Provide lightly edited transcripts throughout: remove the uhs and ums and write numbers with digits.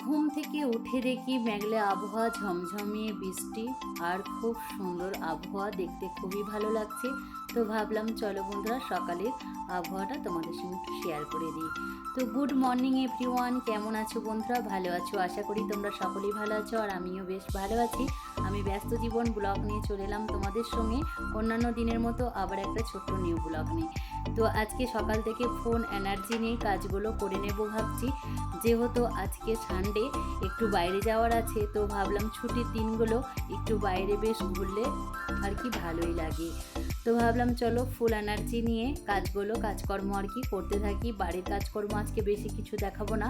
ঘুম থেকে উঠে দেখি মেঘলা আবহাওয়া, ঝমঝমিয়ে বৃষ্টি আর খুব সুন্দর আবহাওয়া, দেখতে খুবই ভালো লাগছে। তো ভাবলাম চলো বন্ধুরা সকালের আবহাওয়াটা তোমাদের সঙ্গে একটু শেয়ার করে দিই। তো গুড মর্নিং এভরিওয়ান, কেমন আছো বন্ধুরা? ভালো আছো? আশা করি তোমরা সকলেই ভালো আছো আর আমিও বেশ ভালো আছি। আমি ব্যস্ত জীবন ব্লগ নিয়ে চলে এলাম তোমাদের সঙ্গে অন্যান্য দিনের মতো আবার একটা ছোট্ট নিউ ব্লগ নিয়ে। তো আজকে সকাল থেকে ফোন এনার্জি নিয়ে কাজগুলো করে নেব ভাবছি, যেহেতু আজকে সানডে একটু বাইরে যাওয়ার আছে। তো ভাবলাম ছুটির দিনগুলো একটু বাইরে বেশ ঘুরলে আর কি ভালোই লাগে। তো ভাবলাম চলো ফুল এনার্জি নিয়ে কাজকর্ম আর কি করতে থাকি। বাড়ির কাজকর্ম আজকে বেশি কিছু দেখাবো না,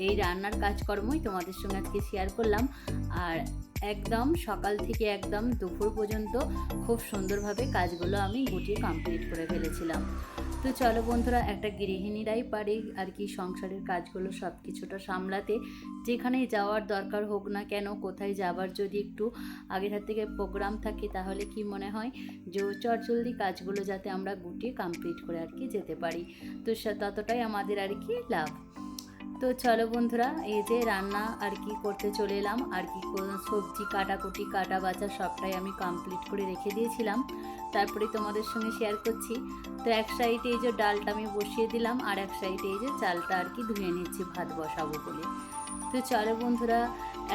এই রান্নার কাজকর্মই তোমাদের সঙ্গে আজকে শেয়ার করলাম। আর একদম সকাল থেকে একদম দুপুর পর্যন্ত খুব সুন্দরভাবে কাজগুলো আমি গুটিয়ে কমপ্লিট করে ফেলেছিলাম। তো চলো বন্ধুরা, একটা গৃহিণীরাই পারে আর কি সংসারের কাজগুলো সব কিছুটা সামলাতে। যেখানেই যাওয়ার দরকার হোক না কেন, কোথায় যাবার যদি একটু আগের থেকে প্রোগ্রাম থাকে, তাহলে কি মনে হয় যে চটজলদি কাজগুলো যাতে আমরা গুটিয়ে কমপ্লিট করে আর কি যেতে পারি। তো ততটাই আমাদের আর কি লাভ। তো চলো বন্ধুরা, এই যে রান্না আর কি করতে চলে এলাম। আর কি সবজি কাটাকুটি কাটা বাছা সবটাই আমি কমপ্লিট করে রেখে দিয়েছিলাম, তারপরে তোমাদের সঙ্গে শেয়ার করছি। তো এক সাইডে এই যে ডালটা আমি বসিয়ে দিলাম, আর এক সাইডে এই যে চালটা আর কি ধুয়ে নিচ্ছি ভাত বসাবো বলে। তো চলো বন্ধুরা,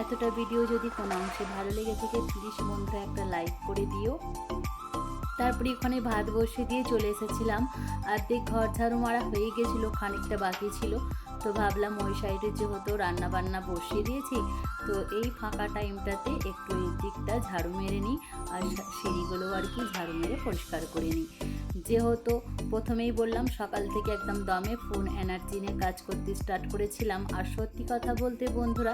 এতটা ভিডিও যদি কোনো অংশে ভালো লেগে থাকে প্লিজ বন্ধুরা একটা লাইক করে দিও। তারপরে ওখানে ভাত বসিয়ে দিয়ে চলে এসেছিলাম। অর্ধেক ঘর ঝাড়ু মারা হয়ে গেছিলো, খানিকটা বাকি ছিল। তো ভাবলাম ওই সাইডে যেহেতু রান্না বান্না বসিয়ে দিয়েছি, তো এই ফাঁকা টাইমটাতে একটু এই দিকটা ঝাড়ু মেরে নিই আর সিঁড়িগুলো আর কি ঝাড়ু মেরে পরিষ্কার করে নিই। যেহেতু প্রথমেই বললাম সকাল থেকে একদম দমে ফোন এনার্জি নিয়ে কাজ করতে স্টার্ট করেছিলাম। আর সত্যি কথা বলতে বন্ধুরা,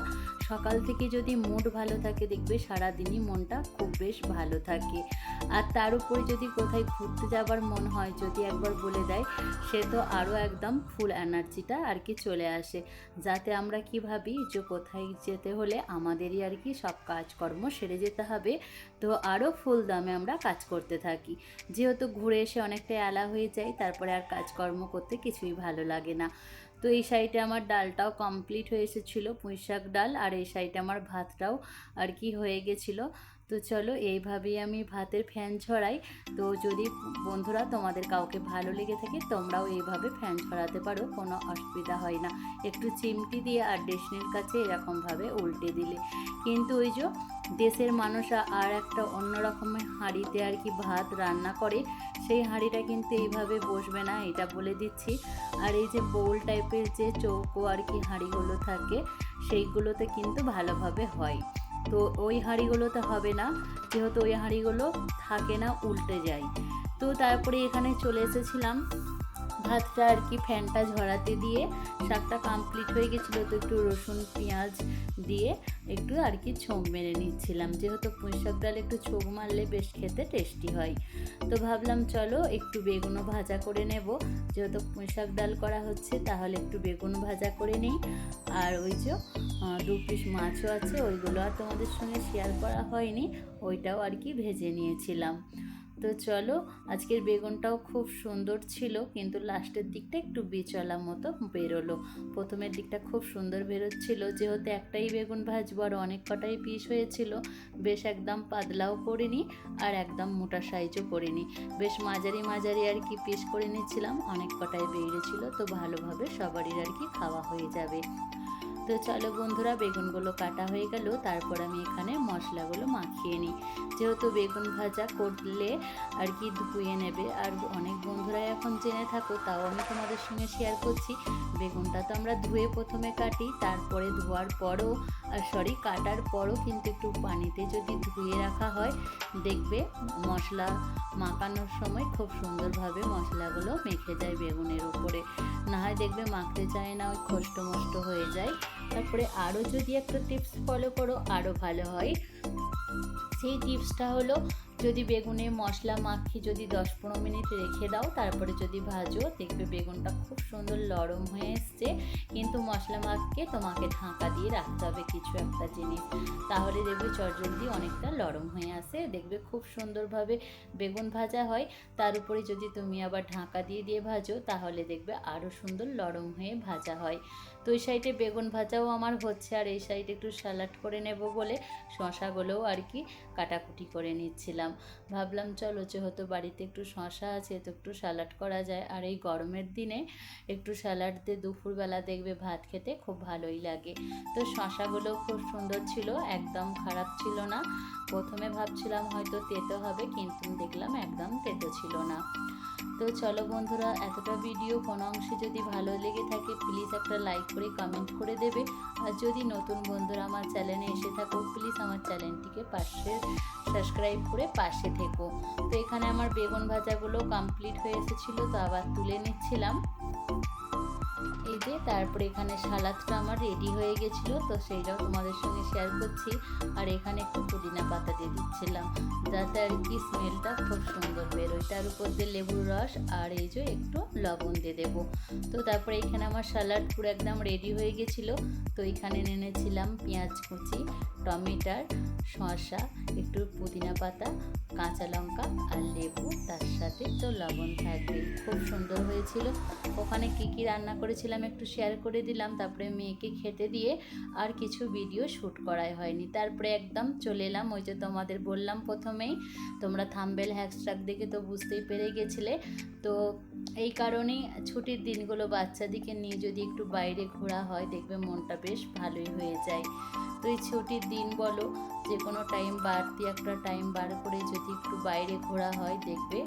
সকাল থেকে যদি মুড ভালো থাকে দেখবে সারাদিনই মনটা খুব বেশ ভালো থাকে। আর তার উপরে যদি কোথায় ঘুরতে যাবার মন হয়, যদি একবার বলে দেয়, সে তো আরও একদম ফুল এনার্জিটা আর কি চলে আসে। যাতে আমরা কি ভাবি যে কোথায় যেতে হলে আমাদেরই আর কি সব কাজকর্ম সেরে যেতে হবে, তো আরও ফুল দামে আমরা কাজ করতে থাকি। যেহেতু ঘুরে এসে অনেকটা আলা হয়ে যায়, তারপরে আর কাজকর্ম করতে কিছুই ভালো লাগে না। তো এই সাইডে আমার ডালটাও কমপ্লিট হয়ে এসেছিলো, পুঁইশাক ডাল, আর এই সাইডে আমার ভাতটাও আর কি হয়ে গেছিলো। তো চলো এইভাবেই আমি ভাতের ফ্যান ছড়াই। তো যদি বন্ধুরা তোমাদের কাউকে ভালো লেগে থাকে তোমরাও এইভাবে ফ্যান ছড়াতে পারো, কোনো অসুবিধা হয় না। একটু চিমটি দিয়ে আর ডেসনের কাছে এরকমভাবে উল্টে দিলে কিন্তু ওই যে দেশের মানুষ আর একটা অন্য রকমের হাঁড়িতে আর কি ভাত রান্না করে, সেই হাঁড়িটা কিন্তু এইভাবে বসবে না, এটা বলে দিচ্ছি। আর এই যে বোল টাইপের যে চৌকো আর কি হাঁড়িগুলো থাকে, সেইগুলোতে কিন্তু ভালোভাবে হয়। তো ওই হাঁড়িগুলোতে হবে না, যেহেতু ওই হাঁড়িগুলো থাকে না, উল্টে যায়। তো তারপরে এখানে চলে এসেছিলাম ভাতটা আর কি ফ্যানটা ঝরাতে দিয়ে। শাকটা কমপ্লিট হয়ে গেছিলো, তো একটু রসুন পেঁয়াজ দিয়ে একটু আর কি ছোঁক মেরে নিচ্ছিলাম, যেহেতু পুঁইশাক ডাল একটু ছোঁক মারলে বেশ খেতে টেস্টি হয়। তো ভাবলাম চলো একটু বেগুনও ভাজা করে নেব, যেহেতু পুঁইশাক ডাল করা হচ্ছে, তাহলে একটু বেগুন ভাজা করে নিই। আর ওই যে 2 পিস মাছও আছে, ওইগুলো আর তোমাদের সঙ্গে শেয়ার করা হয়নি, ওইটাও আর কি ভেজে নিয়েছিলাম। তো চলো, আজকের বেগুনটাও খুব সুন্দর ছিল, কিন্তু লাস্টের দিকটা একটু বিচলা মতো বেরোলো। প্রথমের দিকটা খুব সুন্দর বেরোচ্ছিল, যেহেতু একটাই বেগুন ভাজবো আর অনেক কটাই পিস হয়েছিল। বেশ একদম পাতলাও করিনি আর একদম মোটা সাইজও করিনি, বেশ মাঝারি মাঝারি আর কি পিস করে নিচ্ছিলাম। অনেক কটাই বেরিয়েছিল, তো ভালোভাবে সবারই আর কি খাওয়া হয়ে যাবে। তো চলো বন্ধুরা, বেগুনগুলো কাটা হয়ে গেল, তারপর আমি এখানে মশলাগুলো মাখিয়ে নিই। যেহেতু বেগুন ভাজা করলে আর কি ধুয়ে নেবে, আর অনেক বন্ধুরাই এখন জেনে থাকো, তাও আমি তোমাদের সঙ্গে শেয়ার করছি। বেগুনটা তো আমরা ধুয়ে প্রথমে কাটি, তারপরে ধোয়ার পরও কাটার পরও কিন্তু একটু পানিতে যদি ধুয়ে রাখা হয়, দেখবে মশলা মাখানোর সময় খুব সুন্দরভাবে মশলাগুলো মেখে যায় বেগুনের উপরে। না হয় দেখবে মাখতে চায় না, ওই খষ্ট মষ্ট হয়ে যায়। তারপরে আরও যদি একটা টিপস ফলো করো আরও ভালো হয়। সেই টিপসটা হলো, যদি বেগুনে মশলা মাখি যদি 10-15 মিনিট রেখে দাও, তারপরে যদি ভাজো, দেখবে বেগুনটা খুব সুন্দর নরম হয়ে এসছে। কিন্তু মশলা মাখিয়ে তোমাকে ঢাকা দিয়ে রাখতে হবে কিছু একটা জিনিস, তাহলে দেখবে চটজলদি অনেকটা নরম হয়ে আসে, দেখবে খুব সুন্দরভাবে বেগুন ভাজা হয়। তার উপরে যদি তুমি আবার ঢাকা দিয়ে দিয়ে ভাজো, তাহলে দেখবে আরও সুন্দর নরম হয়ে ভাজা হয়। তো ওই সাইডে বেগুন ভাজাও আমার হচ্ছে, আর এই সাইডে একটু স্যালাড করে নেব বলে শশাগুলোও আর কি কাটাকুটি করে নিচ্ছিলাম। ভাবলাম চলো যেহেতু বাড়িতে একটু শশা আছে তো একটু স্যালাড করা যায়, আর এই গরমের দিনে একটু স্যালাড দিয়ে দুপুরবেলা দেখবে ভাত খেতে খুব ভালোই লাগে। তো শশাগুলো খুব সুন্দর ছিল, একদম খারাপ ছিল না। প্রথমে ভাবছিলাম হয়তো তেতো হবে, কিন্তু দেখলাম একদম তেতো ছিল না। তো চলো বন্ধুরা, এতটা ভিডিও কোনো অংশে যদি ভালো লেগে থাকে প্লিজ একটা লাইক করে কমেন্ট করে দেবে। আর যদি নতুন বন্ধুরা আমার চ্যানেলে এসে থাকো প্লিজ আমার চ্যানেলটিকে সাবস্ক্রাইব করে পাশে থেকো। তো এখানে আমার বেগুন ভাজাগুলো কমপ্লিট হয়ে এসেছিলো, তো আবার তুলে নিচ্ছিলাম। এই যে তারপরে এখানে সালাদটা আমার রেডি হয়ে গেছিলো, তো সেইটাও তোমাদের সঙ্গে শেয়ার করছি। আর এখানে একটু পুদিনা পাতা দিয়ে দিচ্ছিলাম যাতে আর কি স্মেলটা খুব সুন্দর বেরোয়। তার উপর দিয়ে লেবুর রস আর এই যে একটু লবণ দিয়ে দেবো। তো তারপরে এখানে আমার সালাড পুরো একদম রেডি হয়ে গেছিলো। তো এখানে এনেছিলাম পেঁয়াজ কুচি, টমেটার, শসা, একটু পুদিনা পাতা, কাঁচা লঙ্কা আর লেবু, তার সাথে তো লবণ থাকবে। খুব সুন্দর হয়েছিল। ওখানে কী কী রান্না করেছিলাম একটু শেয়ার করে দিলাম। তারপরে মেয়েকে খেতে দিয়ে আর কিছু ভিডিও শ্যুট করাই হয়নি। তারপরে একদম চলে এলাম, ওই যে তোমাদের বললাম প্রথমেই, তোমরা থাম্বনেল হ্যাশট্যাগ দেখে তো বুঝতেই পেরে গেছিলে। তো এই কারণেই ছুটির দিনগুলো বাচ্চাদিকে নিয়ে যদি একটু বাইরে ঘোরা হয় দেখবে মনটা বেশ ভালোই হয়ে যায়। তো এই ছুটির দিন বলো যে কোনো টাইম বাড়তি একটা টাইম বার করে যদি একটু বাইরে ঘোরা হয় দেখবে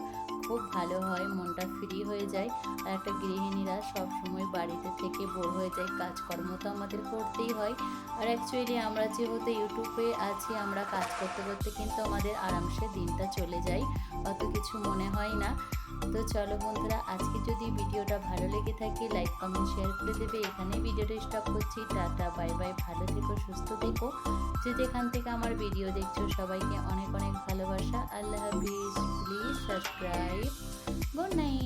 খুব ভালো হয়, মনটা ফ্রি হয়ে যায়। আর একটা গৃহিণীরা সব সময় বাড়িতে থেকে বোর হয়ে যায়, কাজকর্ম তো আমাদের করতেই হয়। আর অ্যাকচুয়ালি আমরা যেহেতু ইউটিউবে আছি, আমরা কাজ করতে করতে কিন্তু আমাদের আরামসে দিনটা চলে যায়, অত কিছু মনে হয় না। তো চলো বন্ধুরা, আজকে যদি ভিডিওটা ভালো লেগে থাকে লাইক কমেন্ট শেয়ার করে দেবে। এখানে ভিডিওটা স্টপ করছি। টাটা, বাই বাই, ভালো থেকো, সুস্থ থেকো। যে যেখান থেকে আমার ভিডিও দেখছো সবাইকে অনেক অনেক ভালোবাসা। আল্লাহ হাফিজ। Please subscribe. Good night.